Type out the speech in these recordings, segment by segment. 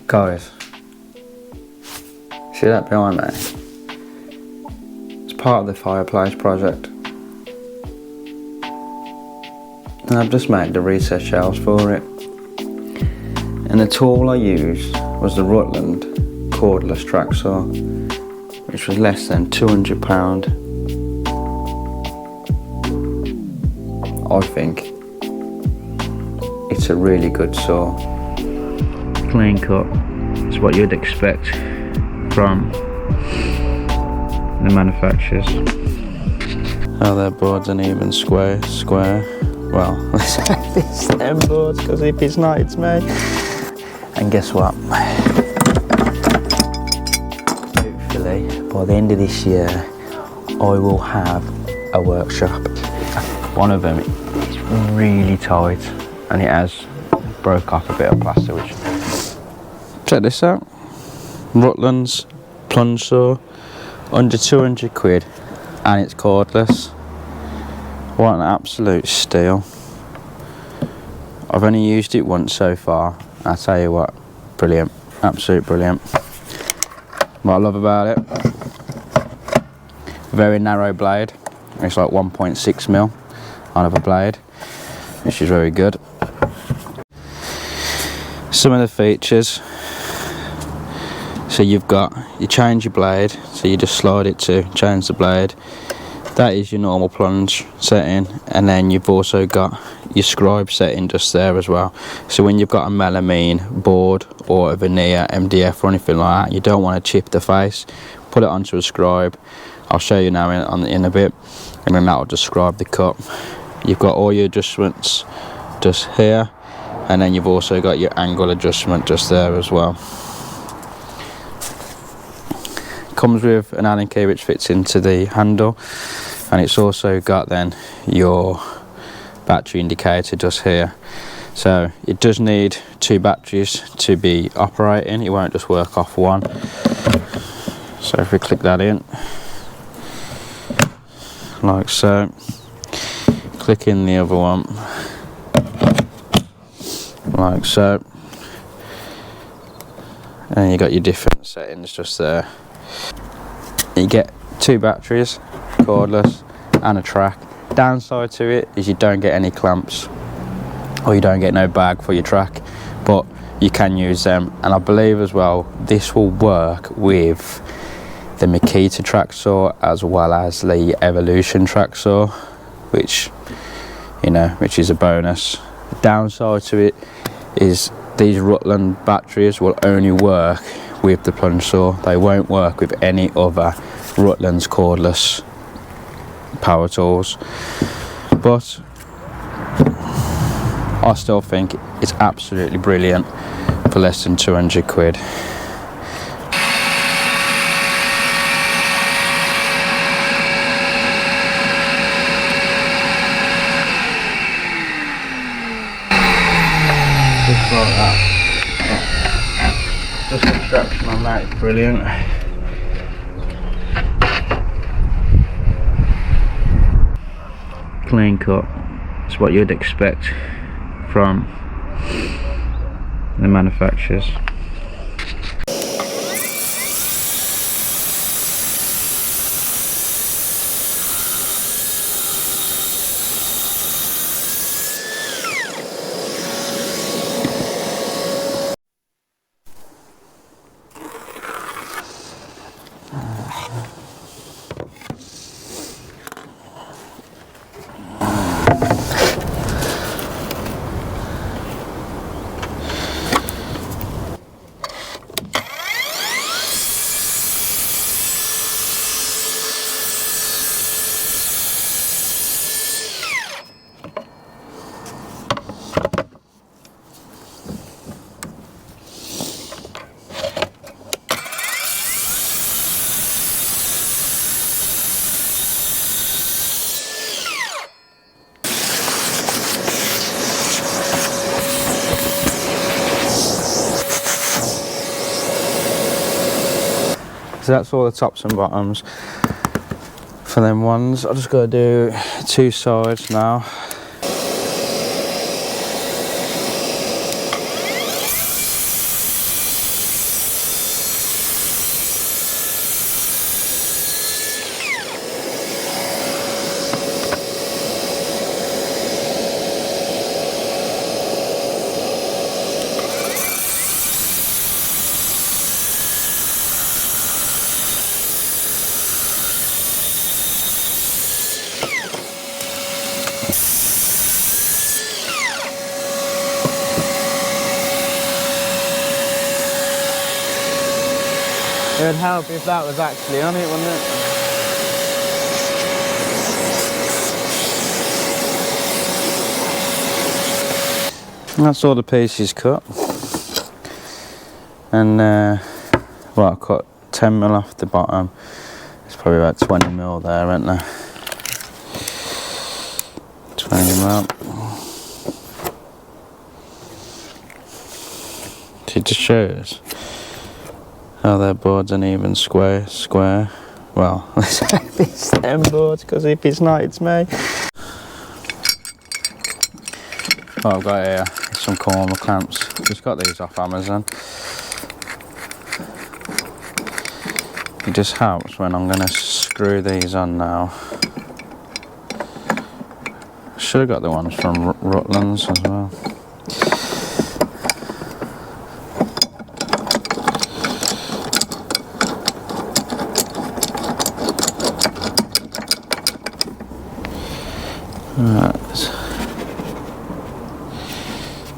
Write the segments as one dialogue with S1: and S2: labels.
S1: Guys, see that behind me? It's part of the Fireplace project. And I've just made the recessed shelves for it. And the tool I used was the Rutlands Cordless track saw, which was less than £200. I think it's a really good saw. Clean cut is what you'd expect from the manufacturers. Oh, their boards aren't even square. Well, it's them boards, because if it's not, it's me. And guess what? Hopefully, by the end of this year, I will have a workshop. One of them is really tight, and it has broke off a bit of plaster, which... Check this out. Rutlands plunge saw, under 200 quid, and it's cordless. What an absolute steal. I've only used it once so far. I tell you what, brilliant, absolute brilliant. What I love about it, very narrow blade. It's like 1.6mm on of a blade, which is very good. Some of the features. So you change your blade, so you just slide it to change the blade. That is your normal plunge setting, and then you've also got your scribe setting just there as well. So when you've got a melamine board or a veneer MDF or anything like that, you don't want to chip the face, put it onto a scribe. I'll show you now in a bit, and then that will just scribe the cut. You've got all your adjustments just here, and then you've also got your angle adjustment just there as well. Comes with an Allen key which fits into the handle, and it's also got then your battery indicator just here. So it does need 2 batteries to be operating, it won't just work off one. So if we click that in like so, click in the other one like so, and you got your different settings just there. You get 2 batteries, cordless, and a track. Downside to it is you don't get any clamps, or you don't get no bag for your track, but you can use them. And I believe as well this will work with the Makita track saw as well as the Evolution track saw, which is a bonus. The downside to it is these Rutland batteries will only work with the plunge saw. They won't work with any other Rutlands cordless power tools, but I still think it's absolutely brilliant for less than 200 quid. Just like that. Just extraction on that is brilliant. Clean cut. It's what you'd expect from the manufacturers. So that's all the tops and bottoms for them ones. I just got to do 2 sides now. It would help if that was actually on it, wouldn't it? That's all the pieces cut. And well, I cut 10mm off the bottom. There's probably about 20mm there, isn't there? 20mm. It just shows how their board's an even square. Well, let's hope it's them boards, because if it's not, it's me. What I've got here is some corner clamps. Just got these off Amazon. It just helps when I'm going to screw these on now. Should have got the ones from Rutlands as well. Right.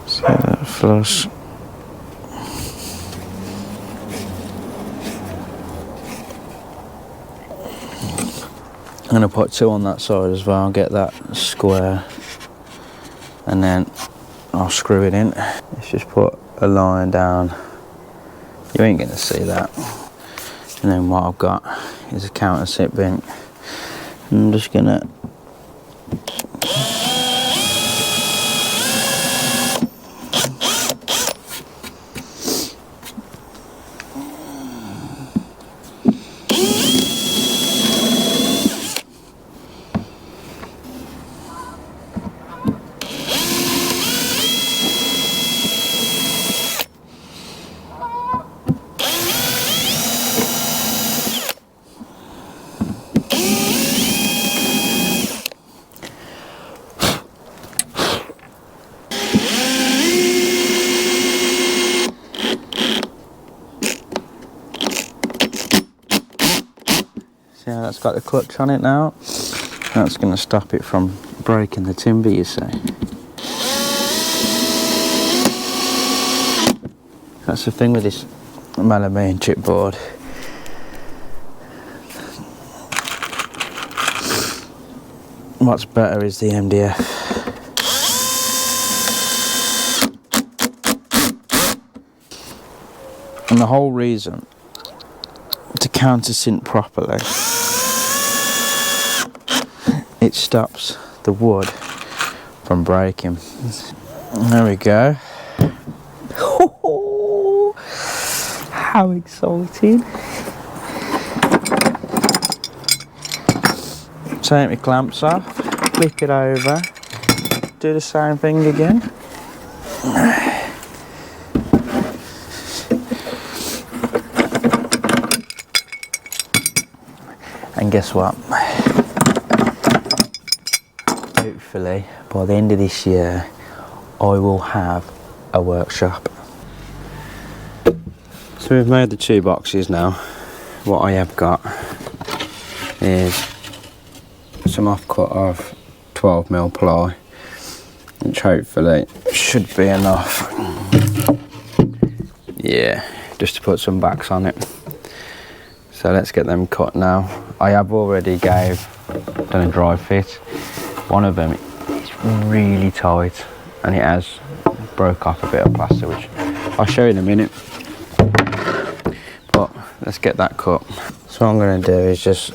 S1: So that flush. I'm going to put two on that side as well, get that square, and then I'll screw it in. Let's just put a line down. You ain't going to see that. And then what I've got is a countersink bink. I'm just going to yeah, that's got the clutch on it now. That's going to stop it from breaking the timber, you see. That's the thing with this melamine chipboard. What's better is the MDF. And the whole reason to countersink properly, it stops the wood from breaking. There we go. How exciting. Take my clamps off, flip it over, do the same thing again. And guess what? Hopefully, by the end of this year, I will have a workshop. So we've made the two boxes now. What I have got is some offcut of 12mm ply, which hopefully should be enough. Yeah, just to put some backs on it. So let's get them cut now. I have already done a dry fit. One of them is really tight and it has broke off a bit of plaster, which I'll show you in a minute. But let's get that cut. So what I'm going to do is just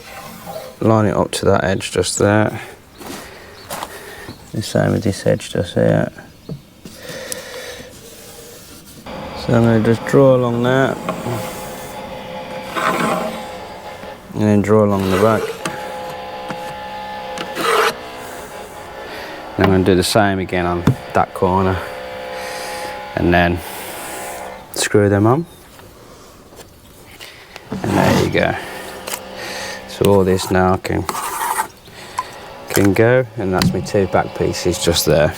S1: line it up to that edge just there. The same with this edge just here. So I'm going to just draw along that. And then draw along the back. And I'm going to do the same again on that corner. And then screw them on. And there you go. So all this now can go, and that's my two back pieces just there.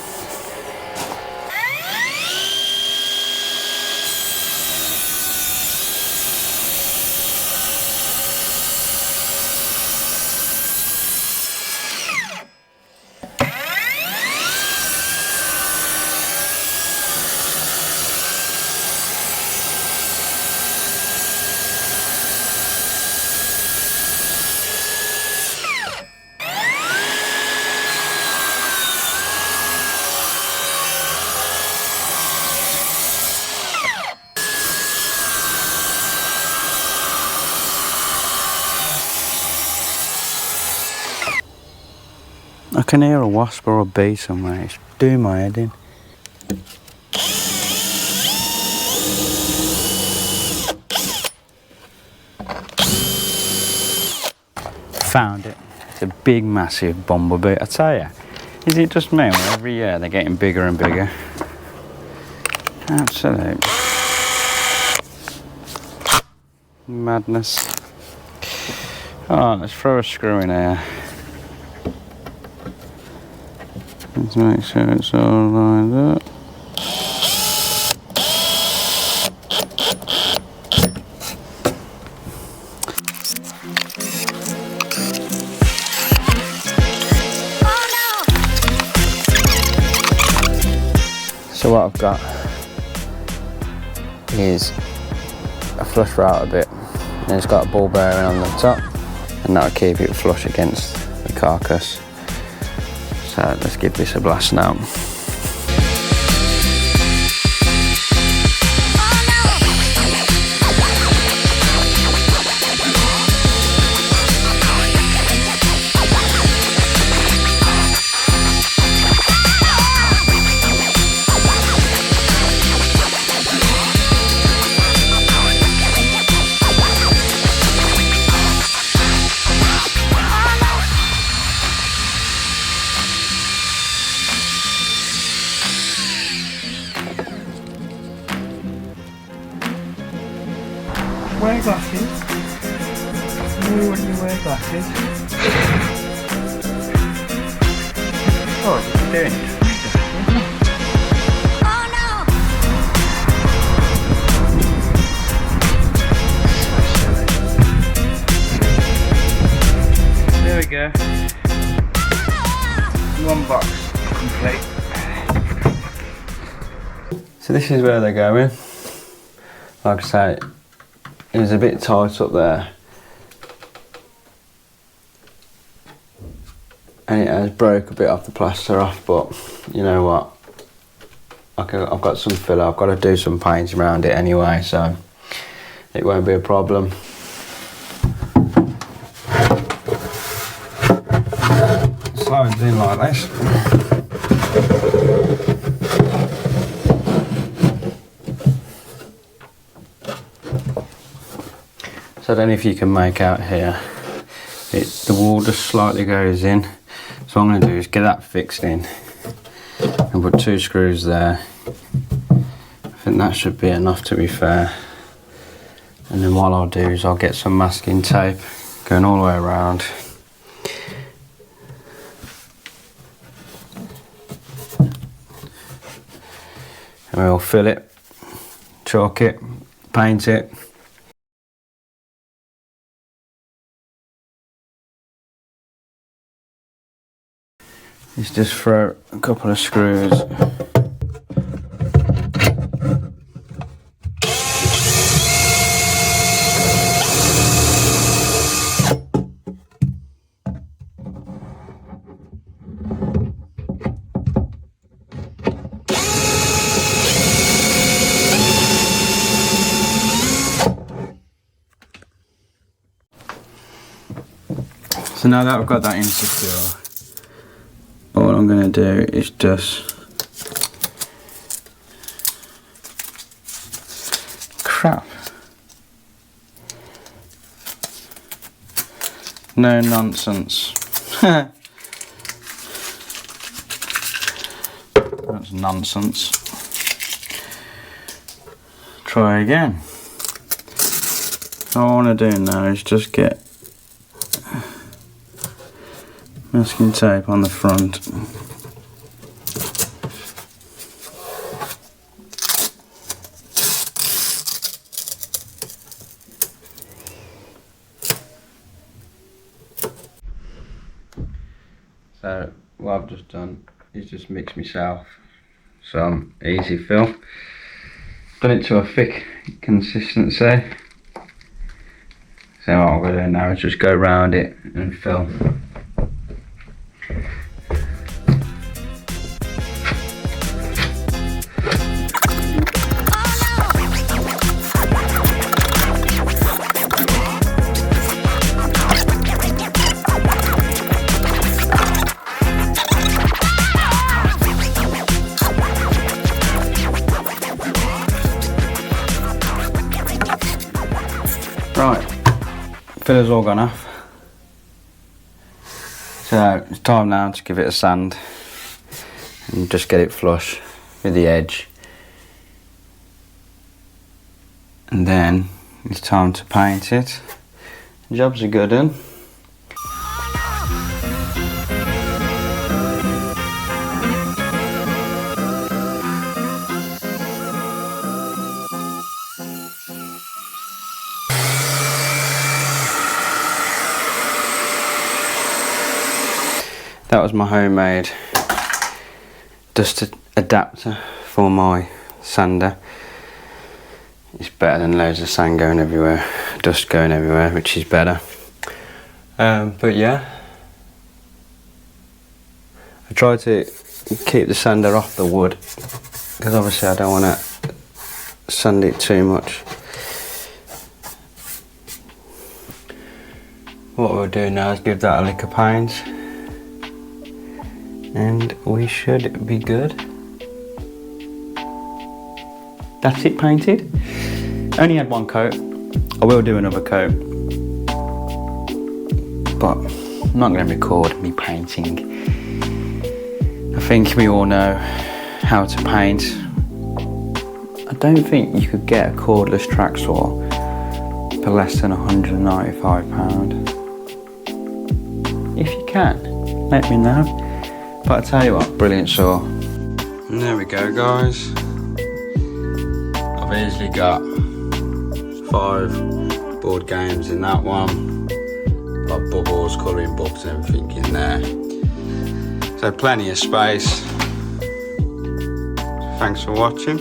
S1: I can hear a wasp or a bee somewhere. It's doing my head in. Found it. It's a big, massive bumblebee. I tell you, is it just me? Well, every year they're getting bigger and bigger. Absolute madness. Oh, let's throw a screw in here. Let's make sure it's all lined up. So what I've got is a flush router bit, and it's got a ball bearing on the top, and that'll keep it flush against the carcass. So let's give this a blast now.
S2: Wear glasses. You when you wear glasses.
S1: Oh, what are you doing?
S2: Oh no!
S1: There we go. One box complete. So this is where they're going. Like I say, it was a bit tight up there, and it has broke a bit off the plaster off, but you know what, I've got some filler. I've got to do some painting around it anyway, so it won't be a problem. Slides in like this. So I don't know if you can make out here, the wall just slightly goes in. So what I'm going to do is get that fixed in and put 2 screws there. I think that should be enough, to be fair. And then what I'll do is I'll get some masking tape going all the way around. And we'll fill it, chalk it, paint it. Let's just throw a couple of screws. So now that I've got that in secure, all I'm going to do is just no nonsense. That's nonsense. Try again. All I want to do now is just get masking tape on the front. So what I've just done is just mix myself some easy fill. Done it to a thick consistency. So what I'm going to do now is just go around it and fill. Right, filler's all gone off. So it's time now to give it a sand and just get it flush with the edge. And then it's time to paint it. The job's a good one. That was my homemade dust adapter for my sander. It's better than loads of sand going everywhere, dust going everywhere, which is better. But yeah, I try to keep the sander off the wood because obviously I don't want to sand it too much. What we'll do now is give that a lick of paint and we should be good. That's it painted. Only had one coat. I will do another coat, but I'm not going to record me painting. I think we all know how to paint. I don't think you could get a cordless track saw for less than £195. If you can, let me know. But I tell you what, brilliant saw. And there we go, guys. I've easily got 5 board games in that one. Got bubbles, colouring books and everything in there. So plenty of space. Thanks for watching.